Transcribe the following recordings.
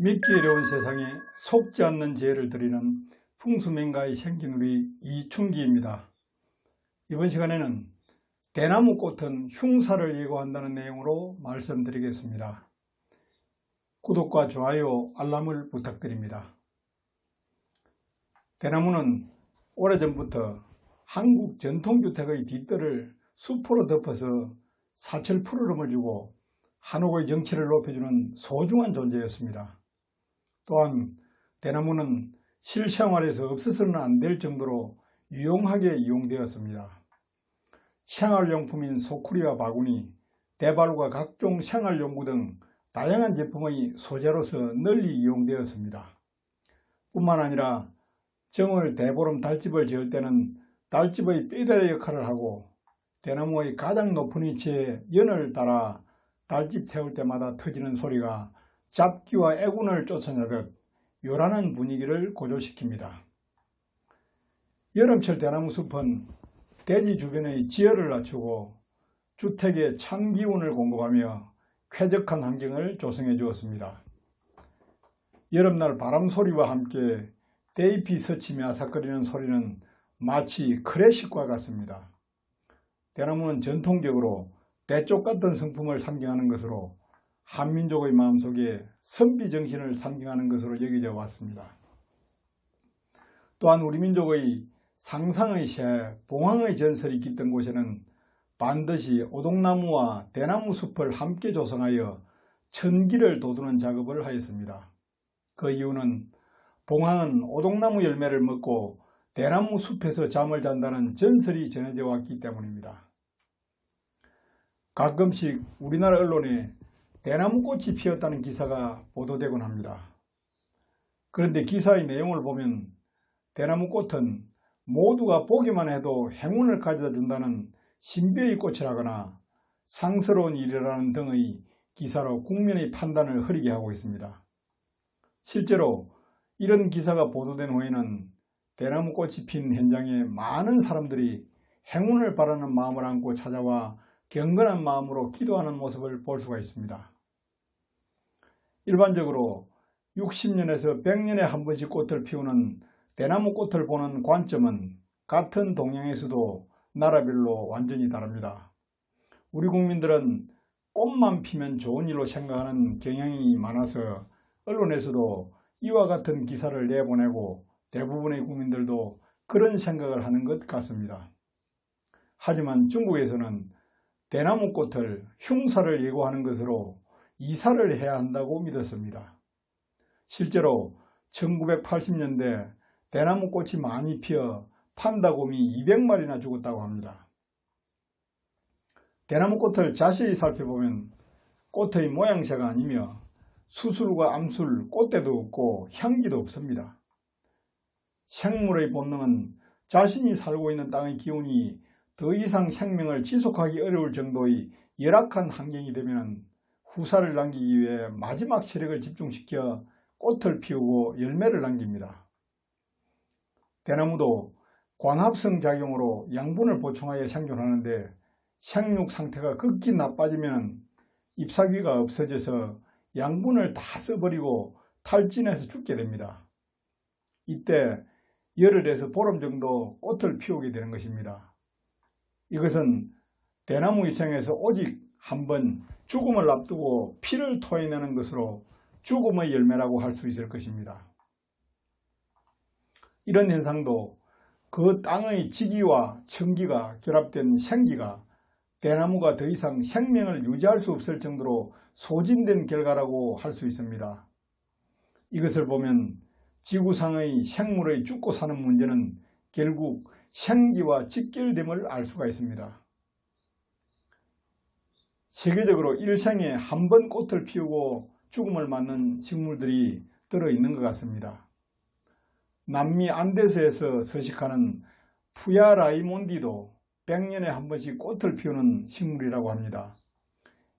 믿기 어려운 세상에 속지 않는 재해를 드리는 풍수맹가의 생기누리 이춘기입니다. 이번 시간에는 대나무 꽃은 흉사를 예고한다는 내용으로 말씀드리겠습니다. 구독과 좋아요, 알람을 부탁드립니다. 대나무는 오래전부터 한국 전통주택의 뒷뜰을 숲으로 덮어서 사철 푸르름을 주고 한옥의 정치를 높여주는 소중한 존재였습니다. 또한 대나무는 실생활에서 없어서는 안 될 정도로 유용하게 이용되었습니다. 생활용품인 소쿠리와 바구니, 대발과 각종 생활용구 등 다양한 제품의 소재로서 널리 이용되었습니다. 뿐만 아니라 정월 대보름 달집을 지을 때는 달집의 뼈대리 역할을 하고 대나무의 가장 높은 위치에 연을 달아 달집 태울 때마다 터지는 소리가 잡기와 애군을 쫓아내듯 요란한 분위기를 고조시킵니다. 여름철 대나무 숲은 대지 주변의 지열을 낮추고 주택에 찬 기운을 공급하며 쾌적한 환경을 조성해 주었습니다. 여름날 바람소리와 함께 대잎이 스치며 아삭거리는 소리는 마치 클래식과 같습니다. 대나무는 전통적으로 대쪽 같은 성품을 상징하는 것으로 한민족의 마음속에 선비정신을 상징하는 것으로 여겨져 왔습니다. 또한 우리 민족의 상상의 새, 봉황의 전설이 깃든 곳에는 반드시 오동나무와 대나무 숲을 함께 조성하여 천기를 돋우는 작업을 하였습니다. 그 이유는 봉황은 오동나무 열매를 먹고 대나무 숲에서 잠을 잔다는 전설이 전해져 왔기 때문입니다. 가끔씩 우리나라 언론에 대나무꽃이 피었다는 기사가 보도되곤 합니다. 그런데 기사의 내용을 보면 대나무꽃은 모두가 보기만 해도 행운을 가져다 준다는 신비의 꽃이라거나 상스러운 일이라는 등의 기사로 국민의 판단을 흐리게 하고 있습니다. 실제로 이런 기사가 보도된 후에는 대나무꽃이 핀 현장에 많은 사람들이 행운을 바라는 마음을 안고 찾아와 경건한 마음으로 기도하는 모습을 볼 수가 있습니다. 일반적으로 60년에서 100년에 한 번씩 꽃을 피우는 대나무 꽃을 보는 관점은 같은 동양에서도 나라별로 완전히 다릅니다. 우리 국민들은 꽃만 피면 좋은 일로 생각하는 경향이 많아서 언론에서도 이와 같은 기사를 내보내고 대부분의 국민들도 그런 생각을 하는 것 같습니다. 하지만 중국에서는 대나무꽃을 흉사를 예고하는 것으로 이사를 해야 한다고 믿었습니다. 실제로 1980년대 대나무꽃이 많이 피어 판다곰이 200마리나 죽었다고 합니다. 대나무꽃을 자세히 살펴보면 꽃의 모양새가 아니며 수술과 암술, 꽃대도 없고 향기도 없습니다. 생물의 본능은 자신이 살고 있는 땅의 기운이 더 이상 생명을 지속하기 어려울 정도의 열악한 환경이 되면 후사를 남기기 위해 마지막 체력을 집중시켜 꽃을 피우고 열매를 남깁니다. 대나무도 광합성 작용으로 양분을 보충하여 생존하는데 생육 상태가 극히 나빠지면 잎사귀가 없어져서 양분을 다 써버리고 탈진해서 죽게 됩니다. 이때 열흘에서 보름 정도 꽃을 피우게 되는 것입니다. 이것은 대나무 이생에서 오직 한 번 죽음을 앞두고 피를 토해내는 것으로 죽음의 열매라고 할 수 있을 것입니다. 이런 현상도 그 땅의 지기와 청기가 결합된 생기가 대나무가 더 이상 생명을 유지할 수 없을 정도로 소진된 결과라고 할 수 있습니다. 이것을 보면 지구상의 생물의 죽고 사는 문제는 결국 생기와 직결됨을 알 수가 있습니다. 세계적으로 일생에 한 번 꽃을 피우고 죽음을 맞는 식물들이 들어있는 것 같습니다. 남미 안데스에서 서식하는 푸야 라이몬디도 100년에 한 번씩 꽃을 피우는 식물이라고 합니다.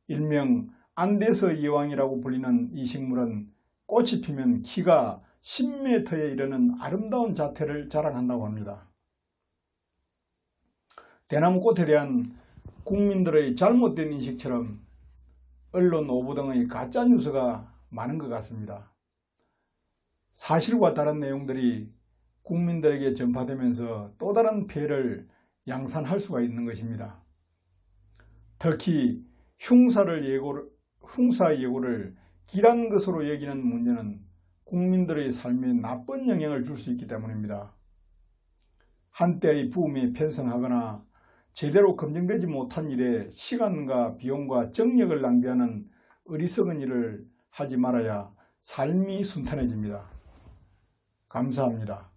일명 안데스 여왕이라고 불리는 이 식물은 꽃이 피면 키가 10m에 이르는 아름다운 자태를 자랑한다고 합니다. 대나무꽃에 대한 국민들의 잘못된 인식처럼 언론 오보 등의 가짜뉴스가 많은 것 같습니다. 사실과 다른 내용들이 국민들에게 전파되면서 또 다른 폐해를 양산할 수가 있는 것입니다. 특히 흉사 예고를 길한 것으로 여기는 문제는 국민들의 삶에 나쁜 영향을 줄 수 있기 때문입니다. 한때의 부음에 편성하거나 제대로 검증되지 못한 일에 시간과 비용과 정력을 낭비하는 어리석은 일을 하지 말아야 삶이 순탄해집니다. 감사합니다.